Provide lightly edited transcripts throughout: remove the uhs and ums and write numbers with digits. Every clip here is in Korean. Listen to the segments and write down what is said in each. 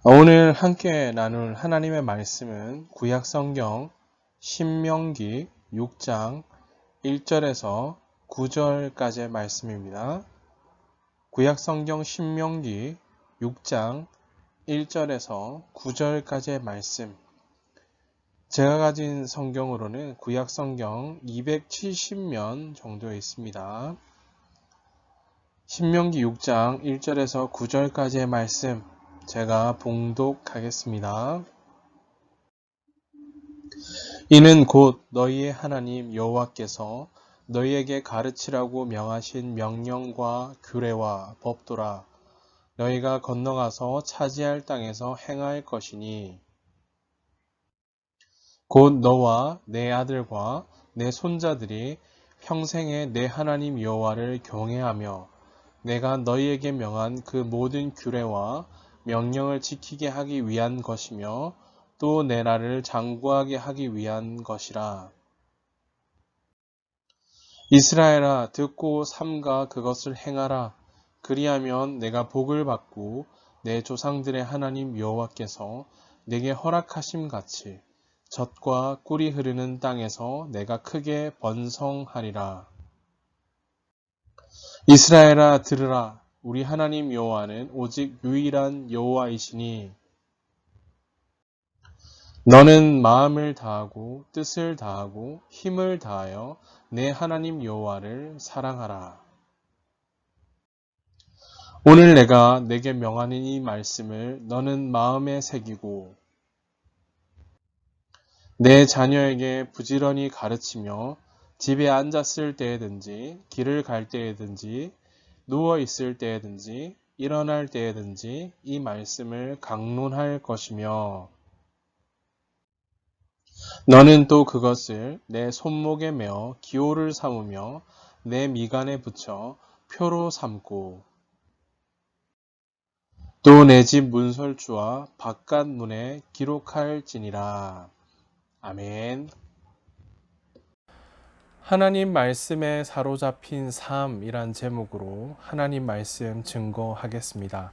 오늘 함께 나눌 하나님의 말씀은 구약성경 신명기 6장 1절에서 9절까지의 말씀입니다. 구약성경 신명기 6장 1절에서 9절까지의 말씀. 제가 가진 성경으로는 구약성경 270면 정도에 있습니다. 신명기 6장 1절에서 9절까지의 말씀 제가 봉독하겠습니다. 이는 곧 너희의 하나님 여호와께서 너희에게 가르치라고 명하신 명령과 규례와 법도라. 너희가 건너가서 차지할 땅에서 행할 것이니 곧 너와 내 아들과 내 손자들이 평생에 내 하나님 여호와를 경외하며 내가 너희에게 명한 그 모든 규례와 명령을 지키게 하기 위한 것이며 또 내 나라를 장구하게 하기 위한 것이라. 이스라엘아, 듣고 삼가 그것을 행하라. 그리하면 내가 복을 받고 내 조상들의 하나님 여호와께서 내게 허락하심 같이 젖과 꿀이 흐르는 땅에서 내가 크게 번성하리라. 이스라엘아, 들으라. 우리 하나님 여호와는 오직 유일한 여호와이시니 너는 마음을 다하고 뜻을 다하고 힘을 다하여 내 하나님 여호와를 사랑하라. 오늘 내가 내게 명하는 이 말씀을 너는 마음에 새기고 내 자녀에게 부지런히 가르치며 집에 앉았을 때에든지 길을 갈 때에든지 누워 있을 때에든지 일어날 때에든지 이 말씀을 강론할 것이며 너는 또 그것을 내 손목에 메어 기호를 삼으며 내 미간에 붙여 표로 삼고 또 내 집 문설주와 바깥 문에 기록할지니라. 아멘. 하나님 말씀에 사로잡힌 삶이란 제목으로 하나님 말씀 증거하겠습니다.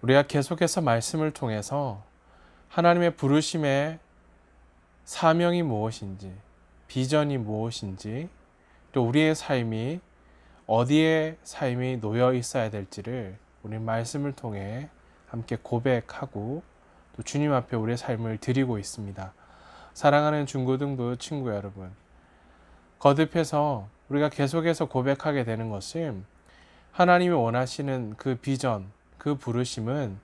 우리가 계속해서 말씀을 통해서 하나님의 부르심의 사명이 무엇인지, 비전이 무엇인지, 또 우리의 삶이 어디에 삶이 놓여 있어야 될지를 우리 말씀을 통해 함께 고백하고 또 주님 앞에 우리의 삶을 드리고 있습니다. 사랑하는 중고등부 친구 여러분, 거듭해서 우리가 계속해서 고백하게 되는 것은 하나님이 원하시는 그 비전, 그 부르심은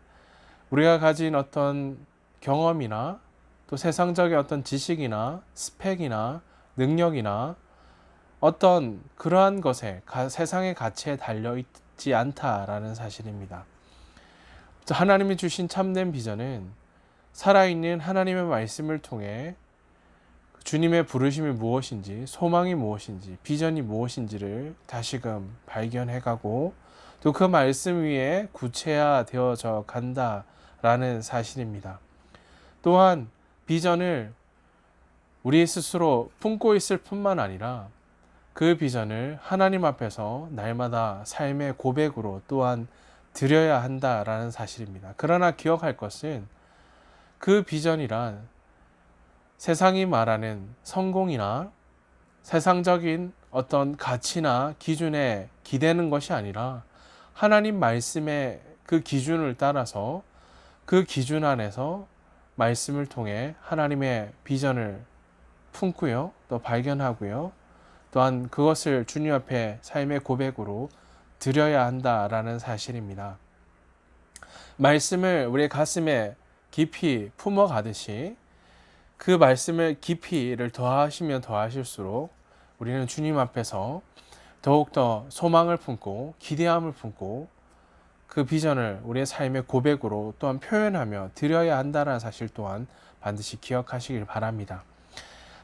우리가 가진 어떤 경험이나 또 세상적인 어떤 지식이나 스펙이나 능력이나 어떤 그러한 것에 세상의 가치에 달려있지 않다라는 사실입니다. 하나님이 주신 참된 비전은 살아있는 하나님의 말씀을 통해 주님의 부르심이 무엇인지, 소망이 무엇인지, 비전이 무엇인지를 다시금 발견해가고 또 그 말씀 위에 구체화되어져 간다라는 사실입니다. 또한 비전을 우리 스스로 품고 있을 뿐만 아니라 그 비전을 하나님 앞에서 날마다 삶의 고백으로 또한 드려야 한다라는 사실입니다. 그러나 기억할 것은 그 비전이란 세상이 말하는 성공이나 세상적인 어떤 가치나 기준에 기대는 것이 아니라 하나님 말씀의 그 기준을 따라서 그 기준 안에서 말씀을 통해 하나님의 비전을 품고요, 또 발견하고요, 또한 그것을 주님 앞에 삶의 고백으로 드려야 한다라는 사실입니다. 말씀을 우리의 가슴에 깊이 품어가듯이 그 말씀을 깊이를 더하시면 더하실수록 우리는 주님 앞에서 더욱더 소망을 품고 기대함을 품고 그 비전을 우리의 삶의 고백으로 또한 표현하며 드려야 한다는 사실 또한 반드시 기억하시길 바랍니다.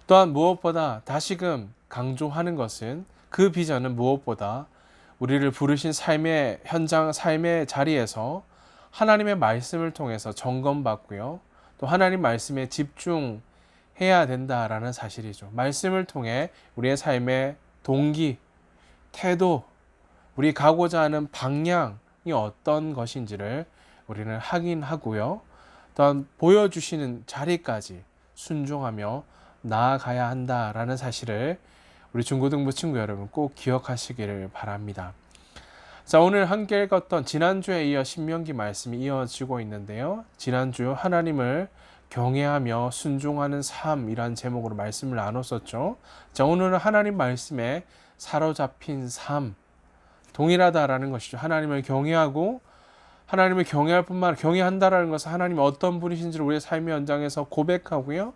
또한 무엇보다 다시금 강조하는 것은 그 비전은 무엇보다 우리를 부르신 삶의 현장, 삶의 자리에서 하나님의 말씀을 통해서 점검받고요. 또 하나님 말씀에 집중해야 된다라는 사실이죠. 말씀을 통해 우리의 삶의 동기, 태도, 우리 가고자 하는 방향이 어떤 것인지를 우리는 확인하고요. 또한 보여주시는 자리까지 순종하며 나아가야 한다라는 사실을 우리 중고등부 친구 여러분 꼭 기억하시기를 바랍니다. 자, 오늘 함께 읽었던 지난주에 이어 신명기 말씀이 이어지고 있는데요. 지난주 하나님을 경외하며 순종하는 삶이란 제목으로 말씀을 나눴었죠. 자, 오늘은 하나님 말씀에 사로잡힌 삶, 동일하다라는 것이죠. 하나님을 경외하고 하나님을 경외할 뿐만 아니라 경외한다라는 것은 하나님이 어떤 분이신지를 우리의 삶의 현장에서 고백하고요.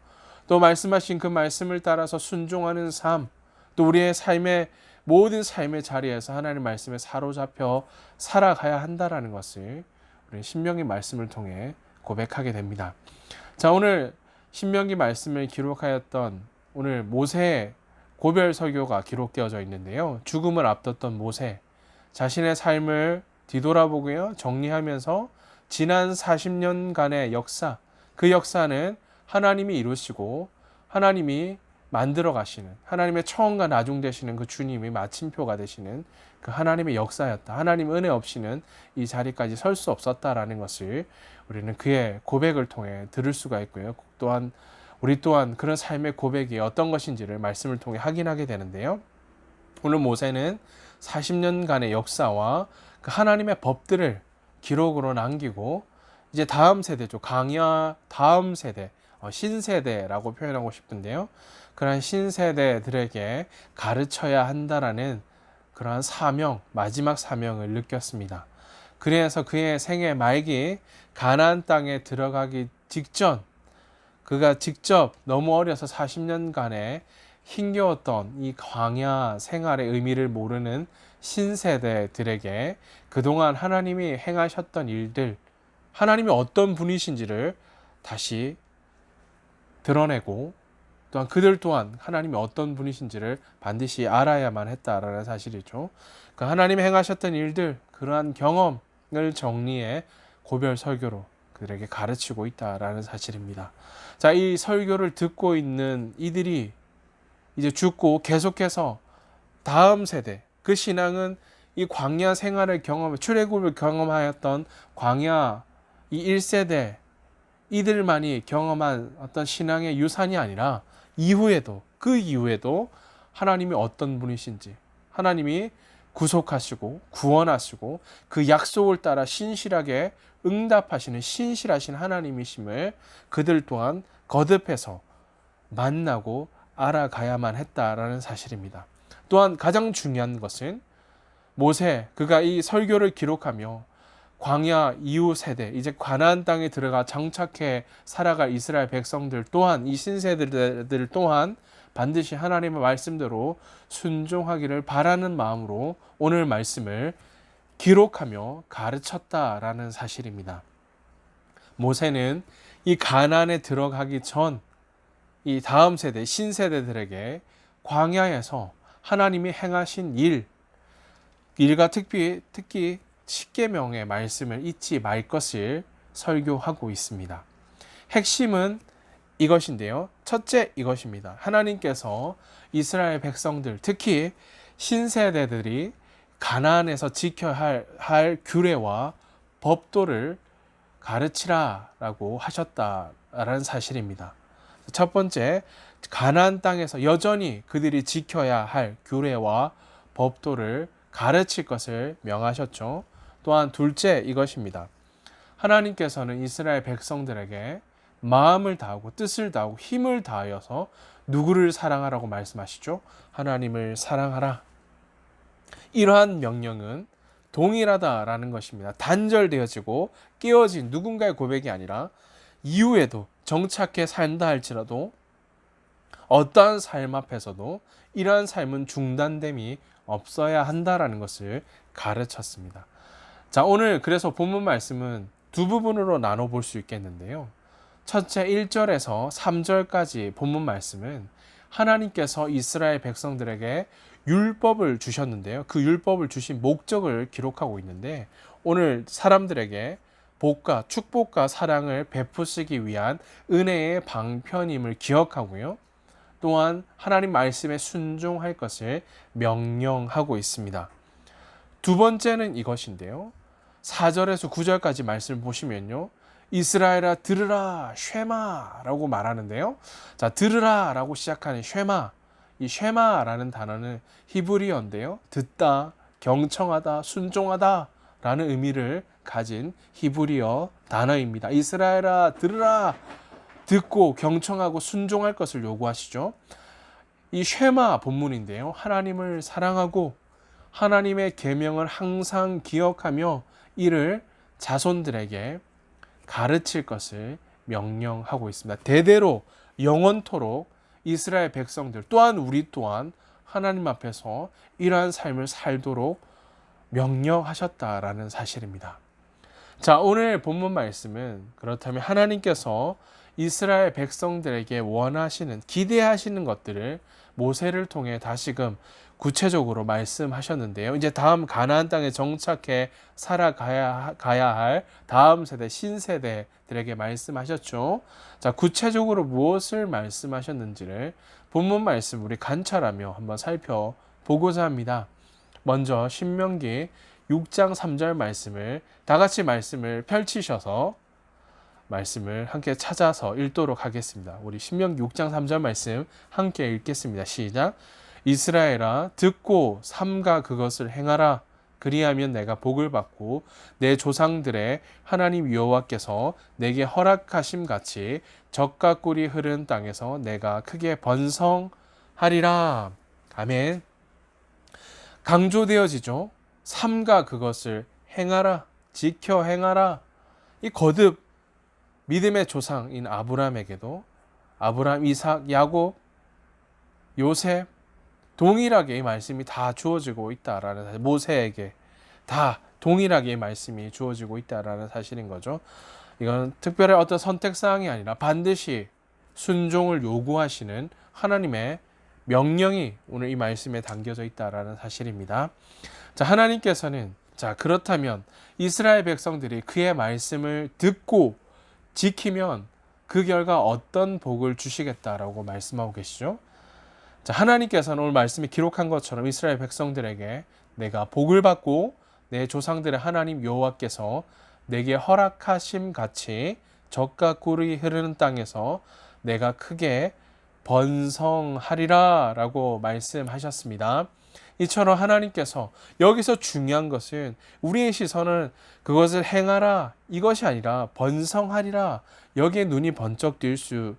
또 말씀하신 그 말씀을 따라서 순종하는 삶, 또 우리의 삶의 모든 삶의 자리에서 하나님 말씀에 사로잡혀 살아가야 한다라는 것을 우리 신명기 말씀을 통해 고백하게 됩니다. 자, 오늘 신명기 말씀을 기록하였던 오늘 모세의 고별 설교가 기록되어져 있는데요. 죽음을 앞뒀던 모세, 자신의 삶을 뒤돌아보고요, 정리하면서 지난 40년간의 역사, 그 역사는 하나님이 이루시고 하나님이 만들어 가시는, 하나님의 처음과 나중 되시는 그 주님이 마침표가 되시는 그 하나님의 역사였다. 하나님 은혜 없이는 이 자리까지 설 수 없었다라는 것을 우리는 그의 고백을 통해 들을 수가 있고요. 또한 우리 또한 그런 삶의 고백이 어떤 것인지를 말씀을 통해 확인하게 되는데요. 오늘 모세는 40년간의 역사와 그 하나님의 법들을 기록으로 남기고 이제 다음 세대죠. 강야 다음 세대, 신세대라고 표현하고 싶은데요. 그러한 신세대들에게 가르쳐야 한다라는 그러한 사명, 마지막 사명을 느꼈습니다. 그래서 그의 생애 말기 가나안 땅에 들어가기 직전, 그가 직접 너무 어려서 40년간의 힘겨웠던 이 광야 생활의 의미를 모르는 신세대들에게 그동안 하나님이 행하셨던 일들, 하나님이 어떤 분이신지를 다시 드러내고 또한 그들 또한 하나님이 어떤 분이신지를 반드시 알아야만 했다라는 사실이죠. 그 하나님이 행하셨던 일들, 그러한 경험을 정리해 고별 설교로 그들에게 가르치고 있다라는 사실입니다. 자, 이 설교를 듣고 있는 이들이 이제 죽고 계속해서 다음 세대, 그 신앙은 이 광야 생활을 출애굽을 경험하였던 광야 이 1세대 이들만이 경험한 어떤 신앙의 유산이 아니라 이후에도, 그 이후에도 하나님이 어떤 분이신지, 하나님이 구속하시고 구원하시고 그 약속을 따라 신실하게 응답하시는 신실하신 하나님이심을 그들 또한 거듭해서 만나고 알아가야만 했다라는 사실입니다. 또한 가장 중요한 것은 모세, 그가 이 설교를 기록하며 광야 이후 세대, 이제 가나안 땅에 들어가 장착해 살아갈 이스라엘 백성들 또한, 이 신세대들 또한 반드시 하나님의 말씀대로 순종하기를 바라는 마음으로 오늘 말씀을 기록하며 가르쳤다라는 사실입니다. 모세는 이 가나안에 들어가기 전 이 다음 세대, 신세대들에게 광야에서 하나님이 행하신 일과 특히 십계명의 말씀을 잊지 말 것을 설교하고 있습니다. 핵심은 이것인데요. 첫째 이것입니다. 하나님께서 이스라엘 백성들, 특히 신세대들이 가나안에서 지켜야 할 규례와 법도를 가르치라라고 하셨다라는 사실입니다. 첫 번째, 가나안 땅에서 여전히 그들이 지켜야 할 규례와 법도를 가르칠 것을 명하셨죠. 또한 둘째 이것입니다. 하나님께서는 이스라엘 백성들에게 마음을 다하고 뜻을 다하고 힘을 다하여서 누구를 사랑하라고 말씀하시죠? 하나님을 사랑하라. 이러한 명령은 동일하다라는 것입니다. 단절되어지고 깨어진 누군가의 고백이 아니라 이후에도 정착해 산다 할지라도 어떠한 삶 앞에서도 이러한 삶은 중단됨이 없어야 한다라는 것을 가르쳤습니다. 자, 오늘 그래서 본문 말씀은 두 부분으로 나눠볼 수 있겠는데요. 첫째 1절에서 3절까지 본문 말씀은 하나님께서 이스라엘 백성들에게 율법을 주셨는데요. 그 율법을 주신 목적을 기록하고 있는데 오늘 사람들에게 복과 축복과 사랑을 베푸시기 위한 은혜의 방편임을 기억하고요. 또한 하나님 말씀에 순종할 것을 명령하고 있습니다. 두 번째는 이것인데요. 4절에서 9절까지 말씀을 보시면요. 이스라엘아 들으라 쉐마라고 말하는데요. 자, 들으라라고 시작하는 쉐마. 이 쉐마라는 단어는 히브리어인데요. 듣다, 경청하다, 순종하다라는 의미를 가진 히브리어 단어입니다. 이스라엘아 들으라, 듣고 경청하고 순종할 것을 요구하시죠. 이 쉐마 본문인데요. 하나님을 사랑하고 하나님의 계명을 항상 기억하며 이를 자손들에게 가르칠 것을 명령하고 있습니다. 대대로 영원토록 이스라엘 백성들 또한 우리 또한 하나님 앞에서 이러한 삶을 살도록 명령하셨다라는 사실입니다. 자, 오늘 본문 말씀은 그렇다면 하나님께서 이스라엘 백성들에게 원하시는, 기대하시는 것들을 모세를 통해 다시금 구체적으로 말씀하셨는데요. 이제 다음 가나안 땅에 정착해 살아가야 할 다음 세대, 신세대들에게 말씀하셨죠. 자, 구체적으로 무엇을 말씀하셨는지를 본문 말씀 우리 관찰하며 한번 살펴보고자 합니다. 먼저 신명기 6장 3절 말씀을 다 같이 말씀을 펼치셔서 말씀을 함께 찾아서 읽도록 하겠습니다. 우리 신명기 6장 3절 말씀 함께 읽겠습니다. 시작. 이스라엘아 듣고 삼가 그것을 행하라. 그리하면 내가 복을 받고 내 조상들의 하나님 여호와께서 내게 허락하심 같이 젖과 꿀이 흐르는 땅에서 내가 크게 번성하리라. 아멘. 강조되어지죠. 삼가 그것을 행하라. 지켜 행하라. 이 거듭 믿음의 조상인 아브라함에게도 아브라함, 이삭, 야곱, 요셉 동일하게 이 말씀이 다 주어지고 있다라는 사실, 모세에게 다 동일하게 이 말씀이 주어지고 있다라는 사실인 거죠. 이건 특별히 어떤 선택사항이 아니라 반드시 순종을 요구하시는 하나님의 명령이 오늘 이 말씀에 담겨져 있다라는 사실입니다. 자, 하나님께서는 자, 그렇다면 이스라엘 백성들이 그의 말씀을 듣고 지키면 그 결과 어떤 복을 주시겠다라고 말씀하고 계시죠. 자, 하나님께서는 오늘 말씀에 기록한 것처럼 이스라엘 백성들에게 내가 복을 받고 내 조상들의 하나님 여호와께서 내게 허락하심 같이 젖과 꿀이 흐르는 땅에서 내가 크게 번성하리라 라고 말씀하셨습니다. 이처럼 하나님께서 여기서 중요한 것은 우리의 시선은 그것을 행하라 이것이 아니라 번성하리라 여기에 눈이 번쩍 뜰 수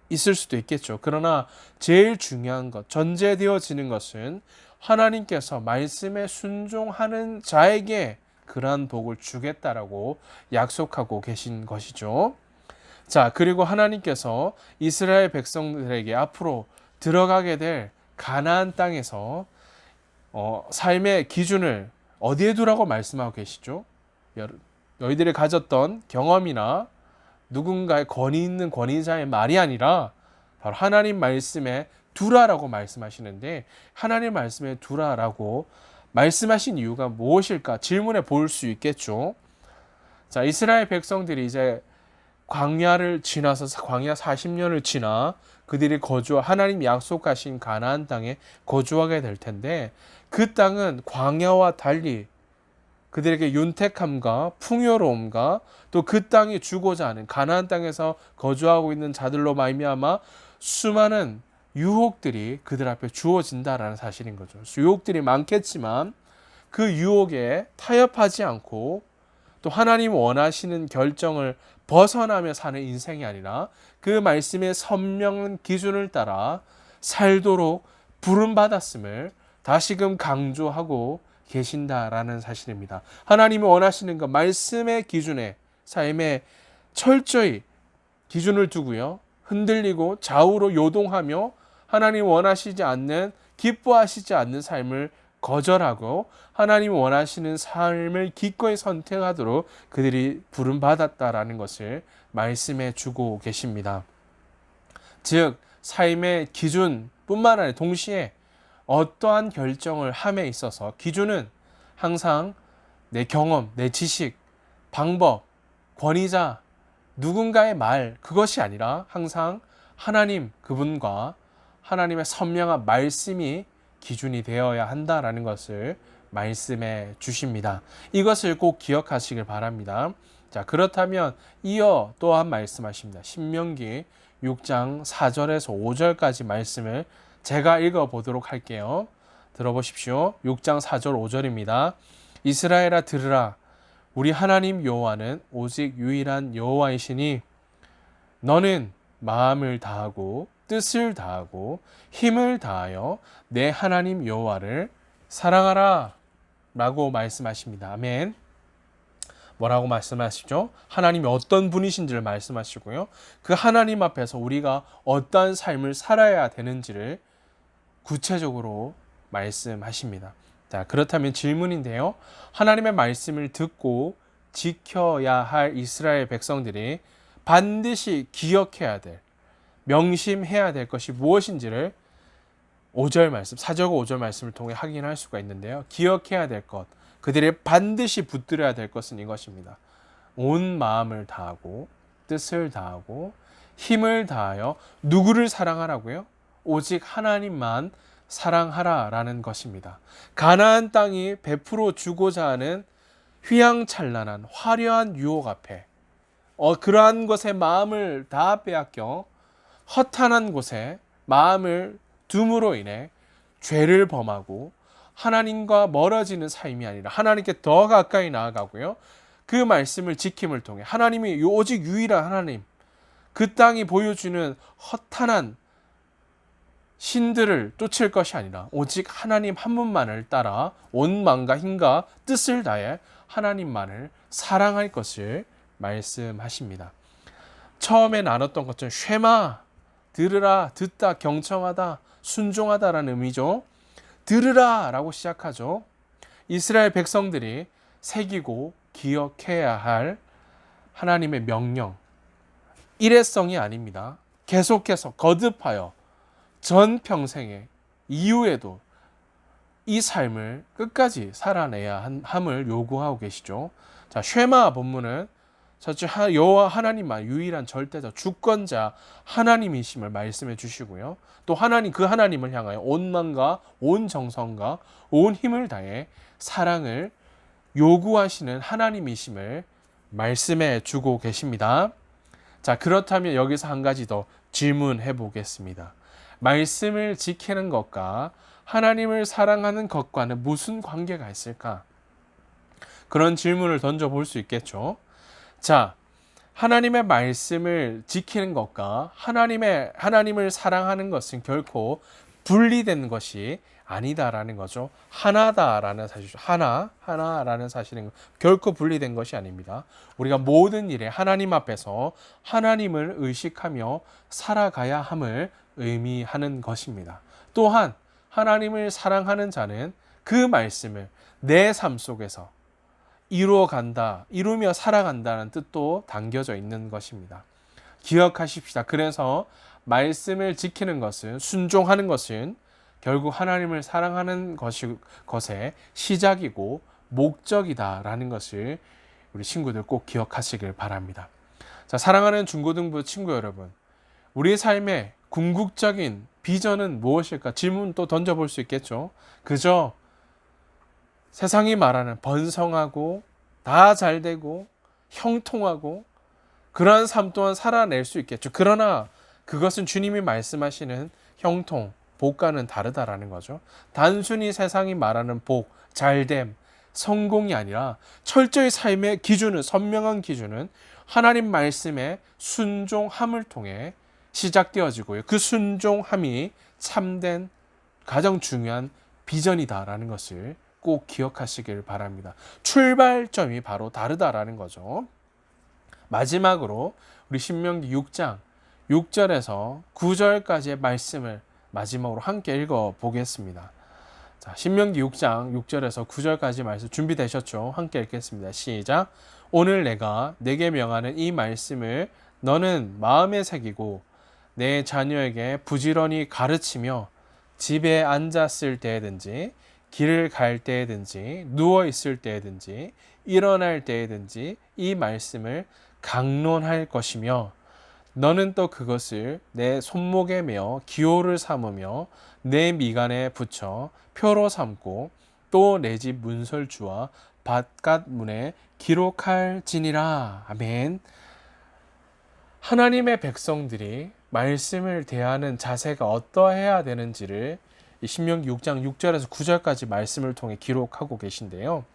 있을 수도 있겠죠. 그러나 제일 중요한 것, 전제되어지는 것은 하나님께서 말씀에 순종하는 자에게 그러한 복을 주겠다라고 약속하고 계신 것이죠. 자, 그리고 하나님께서 이스라엘 백성들에게 앞으로 들어가게 될 가나안 땅에서 삶의 기준을 어디에 두라고 말씀하고 계시죠? 너희들이 가졌던 경험이나 누군가의 권위 있는 권위자의 말이 아니라 바로 하나님 말씀에 두라라고 말씀하시는데 하나님 말씀에 두라라고 말씀하신 이유가 무엇일까 질문해 볼 수 있겠죠. 자, 이스라엘 백성들이 이제 광야를 지나서 광야 40년을 지나 그들이 하나님 약속하신 가나안 땅에 거주하게 될 텐데 그 땅은 광야와 달리 그들에게 윤택함과 풍요로움과 또 그 땅이 주고자 하는 가나안 땅에서 거주하고 있는 자들로 말미암아 수많은 유혹들이 그들 앞에 주어진다라는 사실인 거죠. 유혹들이 많겠지만 그 유혹에 타협하지 않고 또 하나님 원하시는 결정을 벗어나며 사는 인생이 아니라 그 말씀의 선명한 기준을 따라 살도록 부름받았음을 다시금 강조하고 계신다라는 사실입니다. 하나님이 원하시는 것 말씀의 기준에 삶에 철저히 기준을 두고요. 흔들리고 좌우로 요동하며 하나님 원하시지 않는 기뻐하시지 않는 삶을 거절하고 하나님 원하시는 삶을 기꺼이 선택하도록 그들이 부름받았다라는 것을 말씀해 주고 계십니다. 즉 삶의 기준뿐만 아니라 동시에 어떠한 결정을 함에 있어서 기준은 항상 내 경험, 내 지식, 방법, 권위자, 누군가의 말 그것이 아니라 항상 하나님 그분과 하나님의 선명한 말씀이 기준이 되어야 한다라는 것을 말씀해 주십니다. 이것을 꼭 기억하시길 바랍니다. 자, 그렇다면 이어 또한 말씀하십니다. 신명기 6장 4절에서 5절까지 말씀을 제가 읽어보도록 할게요. 들어보십시오. 6장 4절 5절입니다. 이스라엘아 들으라. 우리 하나님 여호와는 오직 유일한 여호와이시니 너는 마음을 다하고 뜻을 다하고 힘을 다하여 내 하나님 여호와를 사랑하라 라고 말씀하십니다. 아멘. 뭐라고 말씀하시죠? 하나님이 어떤 분이신지를 말씀하시고요. 그 하나님 앞에서 우리가 어떠한 삶을 살아야 되는지를 구체적으로 말씀하십니다. 자, 그렇다면 질문인데요. 하나님의 말씀을 듣고 지켜야 할 이스라엘 백성들이 반드시 기억해야 될, 명심해야 될 것이 무엇인지를 5절 말씀, 4절과 5절 말씀을 통해 확인할 수가 있는데요. 기억해야 될 것, 그들이 반드시 붙들어야 될 것은 이것입니다. 온 마음을 다하고 뜻을 다하고 힘을 다하여 누구를 사랑하라고요? 오직 하나님만 사랑하라라는 것입니다. 가나안 땅이 베풀어 주고자 하는 휘황찬란한 화려한 유혹 앞에 그러한 것에 마음을 다 빼앗겨 허탄한 곳에 마음을 둠으로 인해 죄를 범하고 하나님과 멀어지는 삶이 아니라 하나님께 더 가까이 나아가고요. 그 말씀을 지킴을 통해 하나님이 오직 유일한 하나님, 그 땅이 보여주는 허탄한 신들을 쫓을 것이 아니라 오직 하나님 한 분만을 따라 온 마음과 힘과 뜻을 다해 하나님만을 사랑할 것을 말씀하십니다. 처음에 나눴던 것처럼 쉐마, 들으라, 듣다, 경청하다, 순종하다라는 의미죠. 들으라 라고 시작하죠. 이스라엘 백성들이 새기고 기억해야 할 하나님의 명령, 일회성이 아닙니다. 계속해서 거듭하여 전 평생에 이후에도 이 삶을 끝까지 살아내야 함을 요구하고 계시죠. 자, 쉐마 본문은 첫째 여호와 하나님만 유일한 절대적 주권자 하나님이심을 말씀해 주시고요. 또 하나님 그 하나님을 향하여 온 마음과 온 정성과 온 힘을 다해 사랑을 요구하시는 하나님이심을 말씀해 주고 계십니다. 자, 그렇다면 여기서 한 가지 더 질문해 보겠습니다. 말씀을 지키는 것과 하나님을 사랑하는 것과는 무슨 관계가 있을까? 그런 질문을 던져볼 수 있겠죠. 자, 하나님의 말씀을 지키는 것과 하나님을 사랑하는 것은 결코 분리된 것이 아니다라는 거죠. 하나다라는 사실이죠. 하나라는 사실은 결코 분리된 것이 아닙니다. 우리가 모든 일에 하나님 앞에서 하나님을 의식하며 살아가야 함을 의미하는 것입니다. 또한 하나님을 사랑하는 자는 그 말씀을 내 삶 속에서 이루며 살아간다는 뜻도 담겨져 있는 것입니다. 기억하십시다. 그래서 말씀을 지키는 것은, 순종하는 것은 결국 하나님을 사랑하는 것의 시작이고 목적이다라는 것을 우리 친구들 꼭 기억하시길 바랍니다. 자, 사랑하는 중고등부 친구 여러분, 우리의 삶의 궁극적인 비전은 무엇일까? 질문 또 던져볼 수 있겠죠. 그저 세상이 말하는 번성하고 다 잘되고 형통하고 그러한 삶 또한 살아낼 수 있겠죠. 그러나 그것은 주님이 말씀하시는 형통, 복과는 다르다라는 거죠. 단순히 세상이 말하는 복, 잘됨, 성공이 아니라 철저히 삶의 기준은, 선명한 기준은 하나님 말씀의 순종함을 통해 시작되어지고요. 그 순종함이 참된 가장 중요한 비전이다라는 것을 꼭 기억하시길 바랍니다. 출발점이 바로 다르다라는 거죠. 마지막으로 우리 신명기 6장 6절에서 9절까지의 말씀을 마지막으로 함께 읽어보겠습니다. 자, 신명기 6장 6절에서 9절까지 말씀 준비되셨죠? 함께 읽겠습니다. 시작. 오늘 내게 명하는 이 말씀을 너는 마음에 새기고 내 자녀에게 부지런히 가르치며 집에 앉았을 때든지 길을 갈 때든지 누워 있을 때든지 일어날 때든지 이 말씀을 강론할 것이며 너는 또 그것을 내 손목에 메어 기호를 삼으며 내 미간에 붙여 표로 삼고 또 내 집 문설주와 바깥 문에 기록할지니라. 아멘. 하나님의 백성들이 말씀을 대하는 자세가 어떠해야 되는지를 신명기 6장 6절에서 9절까지 말씀을 통해 기록하고 계신데요.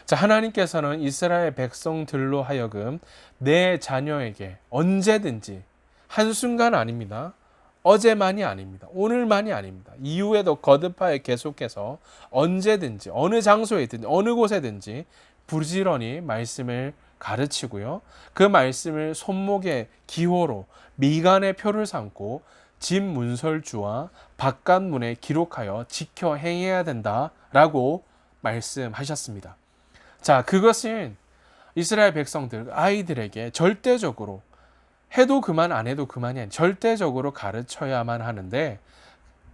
자, 하나님께서는 이스라엘 백성들로 하여금 내 자녀에게 언제든지, 한순간 아닙니다. 어제만이 아닙니다. 오늘만이 아닙니다. 이후에도 거듭하여 계속해서 언제든지, 어느 장소에든지, 어느 곳에든지 부지런히 말씀을 가르치고요. 그 말씀을 손목에 기호로 미간의 표를 삼고 집 문설주와 바깥문에 기록하여 지켜 행해야 된다라고 말씀하셨습니다. 자, 그것은 이스라엘 백성들, 아이들에게 절대적으로 해도 그만 안 해도 그만이 아니라 절대적으로 가르쳐야만 하는데,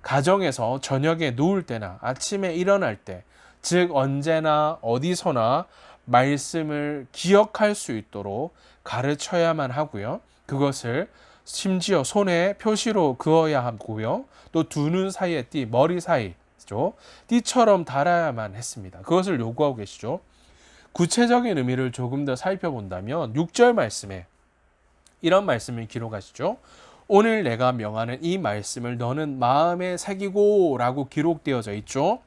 가정에서 저녁에 누울 때나 아침에 일어날 때, 즉 언제나 어디서나 말씀을 기억할 수 있도록 가르쳐야만 하고요. 그것을 심지어 손에 표시로 그어야 하고요. 또 두 눈 사이에 띠, 머리 사이죠. 띠처럼 달아야만 했습니다. 그것을 요구하고 계시죠. 구체적인 의미를 조금 더 살펴본다면 6절 말씀에 이런 말씀을 기록하시죠. 오늘 내가 명하는 이 말씀을 너는 마음에 새기고 라고 기록되어져 있죠.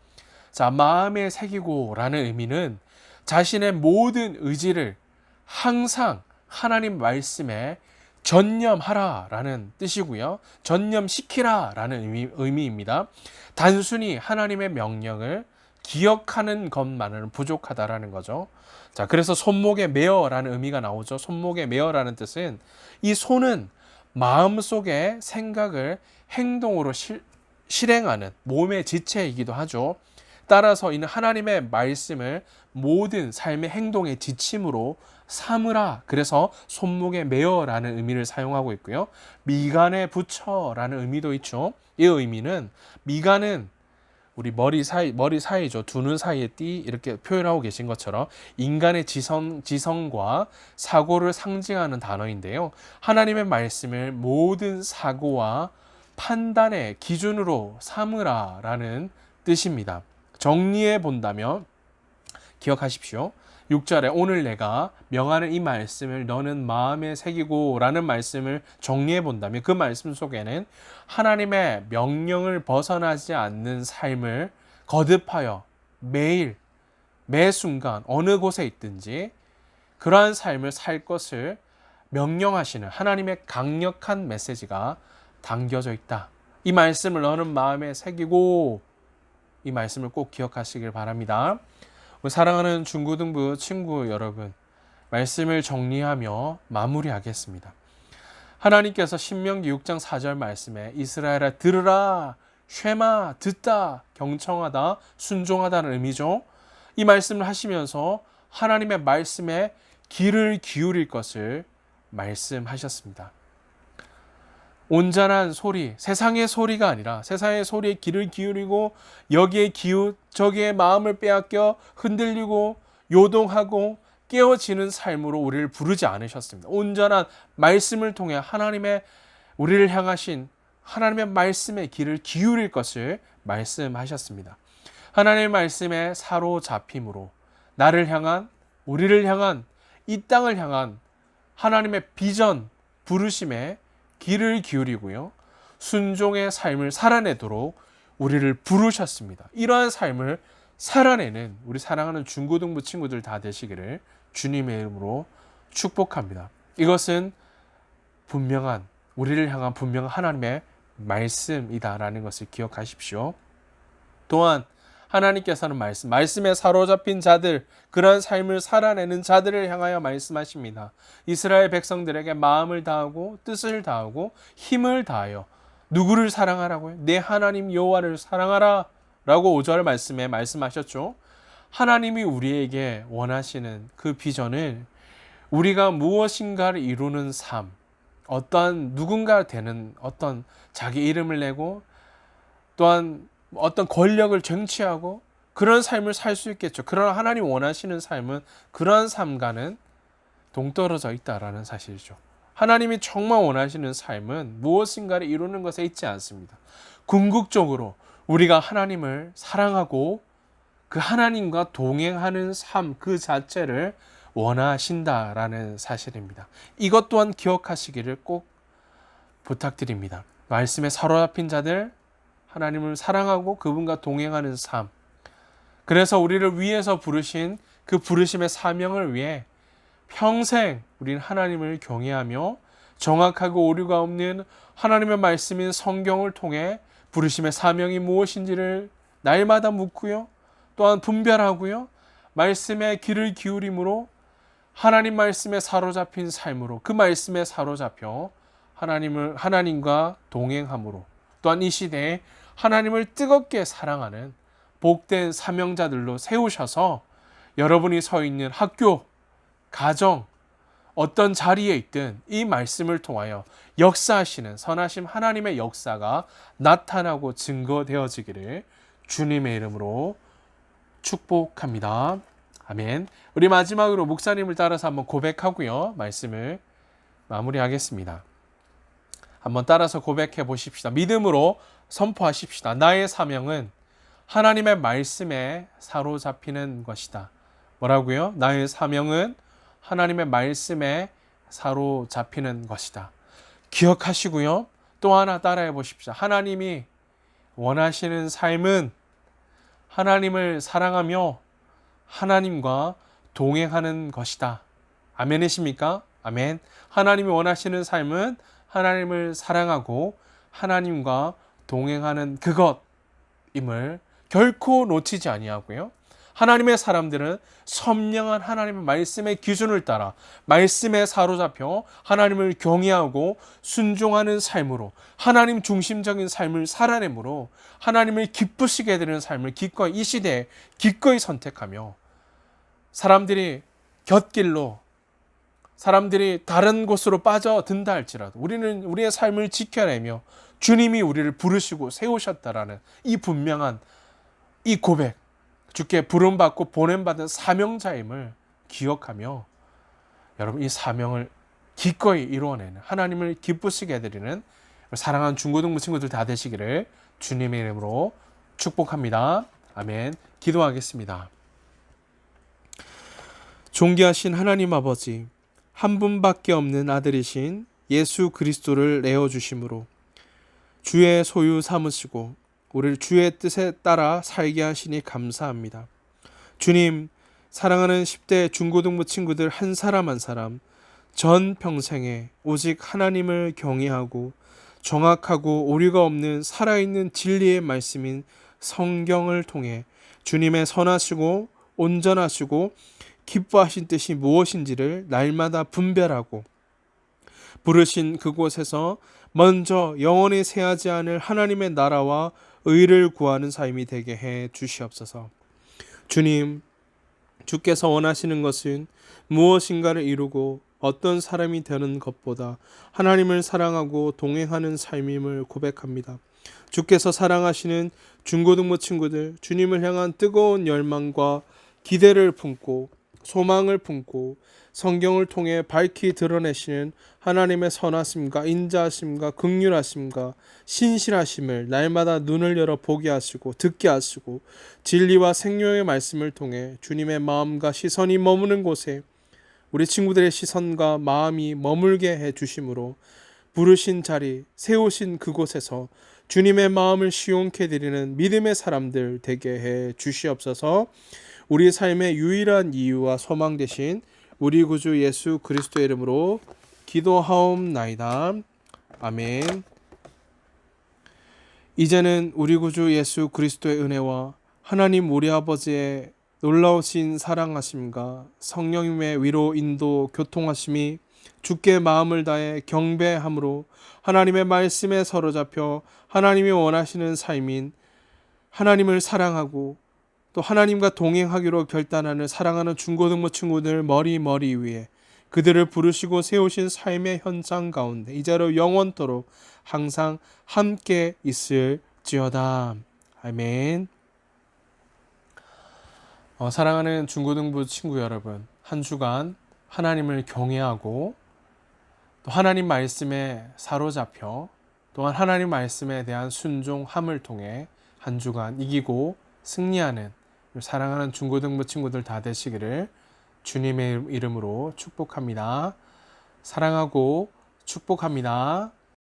자, 마음에 새기고 라는 의미는 자신의 모든 의지를 항상 하나님 말씀에 전념하라 라는 뜻이고요. 전념시키라 라는 의미입니다. 단순히 하나님의 명령을 기억하는 것만으로는 부족하다라는 거죠. 자, 그래서 손목에 메어라는 의미가 나오죠. 손목에 메어라는 뜻은 이 손은 마음속의 생각을 행동으로 실행하는 몸의 지체이기도 하죠. 따라서 이는 하나님의 말씀을 모든 삶의 행동의 지침으로 삼으라. 그래서 손목에 메어라는 의미를 사용하고 있고요. 미간에 붙여라는 의미도 있죠. 이 의미는 미간은 우리 머리 사이죠. 두 눈 사이에 띠 이렇게 표현하고 계신 것처럼 인간의 지성과 사고를 상징하는 단어인데요. 하나님의 말씀을 모든 사고와 판단의 기준으로 삼으라라는 뜻입니다. 정리해 본다면 기억하십시오. 6절에 오늘 내가 명하는 이 말씀을 너는 마음에 새기고 라는 말씀을 정리해 본다면 그 말씀 속에는 하나님의 명령을 벗어나지 않는 삶을 거듭하여 매일 매 순간 어느 곳에 있든지 그러한 삶을 살 것을 명령하시는 하나님의 강력한 메시지가 담겨져 있다. 이 말씀을 너는 마음에 새기고, 이 말씀을 꼭 기억하시길 바랍니다. 사랑하는 중고등부 친구 여러분, 말씀을 정리하며 마무리하겠습니다. 하나님께서 신명기 6장 4절 말씀에 이스라엘아 들으라, 쉐마, 듣다, 경청하다, 순종하다는 의미죠. 이 말씀을 하시면서 하나님의 말씀에 귀를 기울일 것을 말씀하셨습니다. 온전한 소리, 세상의 소리가 아니라 세상의 소리에 귀를 기울이고 여기에 저기에 마음을 빼앗겨 흔들리고 요동하고 깨어지는 삶으로 우리를 부르지 않으셨습니다. 온전한 말씀을 통해 우리를 향하신 하나님의 말씀에 귀를 기울일 것을 말씀하셨습니다. 하나님의 말씀에 사로잡힘으로 나를 향한, 우리를 향한, 이 땅을 향한 하나님의 비전, 부르심에 귀를 기울이고요. 순종의 삶을 살아내도록 우리를 부르셨습니다. 이러한 삶을 살아내는 우리 사랑하는 중고등부 친구들 다 되시기를 주님의 이름으로 축복합니다. 이것은 우리를 향한 분명한 하나님의 말씀이다라는 것을 기억하십시오. 또한 하나님께서는 말씀에 사로잡힌 자들, 그러한 삶을 살아내는 자들을 향하여 말씀하십니다. 이스라엘 백성들에게 마음을 다하고 뜻을 다하고 힘을 다하여 누구를 사랑하라고요? 내 하나님 여호와를 사랑하라 라고 5절 말씀에 말씀하셨죠. 하나님이 우리에게 원하시는 그 비전을 우리가 무엇인가를 이루는 삶, 어떠한 누군가 되는 어떤 자기 이름을 내고 또한 어떤 권력을 쟁취하고 그런 삶을 살 수 있겠죠. 그러나 하나님 원하시는 삶은 그러한 삶과는 동떨어져 있다라는 사실이죠. 하나님이 정말 원하시는 삶은 무엇인가를 이루는 것에 있지 않습니다. 궁극적으로 우리가 하나님을 사랑하고 그 하나님과 동행하는 삶 그 자체를 원하신다라는 사실입니다. 이것 또한 기억하시기를 꼭 부탁드립니다. 말씀에 사로잡힌 자들, 하나님을 사랑하고 그분과 동행하는 삶. 그래서 우리를 위해서 부르신 그 부르심의 사명을 위해 평생 우리는 하나님을 경외하며 정확하고 오류가 없는 하나님의 말씀인 성경을 통해 부르심의 사명이 무엇인지를 날마다 묻고요. 또한 분별하고요. 말씀에 귀를 기울임으로 하나님 말씀에 사로잡힌 삶으로 그 말씀에 사로잡혀 하나님과 동행함으로 또한 이 시대에 하나님을 뜨겁게 사랑하는 복된 사명자들로 세우셔서 여러분이 서 있는 학교, 가정, 어떤 자리에 있든 이 말씀을 통하여 역사하시는 선하심 하나님의 역사가 나타나고 증거되어지기를 주님의 이름으로 축복합니다. 아멘. 우리 마지막으로 목사님을 따라서 한번 고백하고요. 말씀을 마무리하겠습니다. 한번 따라서 고백해 보십시다. 믿음으로 선포하십시다. 나의 사명은 하나님의 말씀에 사로잡히는 것이다. 뭐라고요? 나의 사명은 하나님의 말씀에 사로잡히는 것이다. 기억하시고요. 또 하나 따라해 보십시오. 하나님이 원하시는 삶은 하나님을 사랑하며 하나님과 동행하는 것이다. 아멘이십니까? 아멘. 하나님이 원하시는 삶은 하나님을 사랑하고 하나님과 동행하는 그것임을 결코 놓치지 아니하고요. 하나님의 사람들은 선명한 하나님의 말씀의 기준을 따라 말씀에 사로잡혀 하나님을 경외하고 순종하는 삶으로 하나님 중심적인 삶을 살아내므로 하나님을 기쁘시게 되는 삶을 기꺼이 이 시대에 기꺼이 선택하며 사람들이 곁길로 사람들이 다른 곳으로 빠져든다 할지라도 우리는 우리의 삶을 지켜내며 주님이 우리를 부르시고 세우셨다라는 이 분명한 이 고백, 주께 부름받고 보냄받은 사명자임을 기억하며 여러분 이 사명을 기꺼이 이루어내는 하나님을 기쁘시게 해드리는 사랑하는 중고등부 친구들 다 되시기를 주님의 이름으로 축복합니다. 아멘. 기도하겠습니다. 존귀하신 하나님 아버지, 한 분밖에 없는 아들이신 예수 그리스도를 내어주심으로 주의 소유 삼으시고 우리를 주의 뜻에 따라 살게 하시니 감사합니다. 주님, 사랑하는 10대 중고등부 친구들 한 사람 한 사람 전 평생에 오직 하나님을 경외하고 정확하고 오류가 없는 살아있는 진리의 말씀인 성경을 통해 주님의 선하시고 온전하시고 기뻐하신 뜻이 무엇인지를 날마다 분별하고 부르신 그곳에서 먼저 영원히 새하지 않을 하나님의 나라와 의를 구하는 삶이 되게 해 주시옵소서. 주님, 주께서 원하시는 것은 무엇인가를 이루고 어떤 사람이 되는 것보다 하나님을 사랑하고 동행하는 삶임을 고백합니다. 주께서 사랑하시는 중고등부 친구들, 주님을 향한 뜨거운 열망과 기대를 품고 소망을 품고 성경을 통해 밝히 드러내시는 하나님의 선하심과 인자하심과 긍휼하심과 신실하심을 날마다 눈을 열어 보게 하시고 듣게 하시고 진리와 생명의 말씀을 통해 주님의 마음과 시선이 머무는 곳에 우리 친구들의 시선과 마음이 머물게 해 주심으로 부르신 자리, 세우신 그곳에서 주님의 마음을 시원케 드리는 믿음의 사람들 되게 해 주시옵소서. 우리 삶의 유일한 이유와 소망 되신 우리 구주 예수 그리스도의 이름으로 기도하옵나이다. 아멘. 이제는 우리 구주 예수 그리스도의 은혜와 하나님 우리 아버지의 놀라우신 사랑하심과 성령님의 위로 인도 교통하심이 주께 마음을 다해 경배함으로 하나님의 말씀에 사로잡혀 하나님이 원하시는 삶인 하나님을 사랑하고 또 하나님과 동행하기로 결단하는 사랑하는 중고등부 친구들 머리 위에 그들을 부르시고 세우신 삶의 현장 가운데 이제로 영원토록 항상 함께 있을지어다. 아멘. 사랑하는 중고등부 친구 여러분, 한 주간 하나님을 경외하고 또 하나님 말씀에 사로잡혀 또한 하나님 말씀에 대한 순종함을 통해 한 주간 이기고 승리하는 사랑하는 중고등부 친구들 다 되시기를 주님의 이름으로 축복합니다. 사랑하고 축복합니다.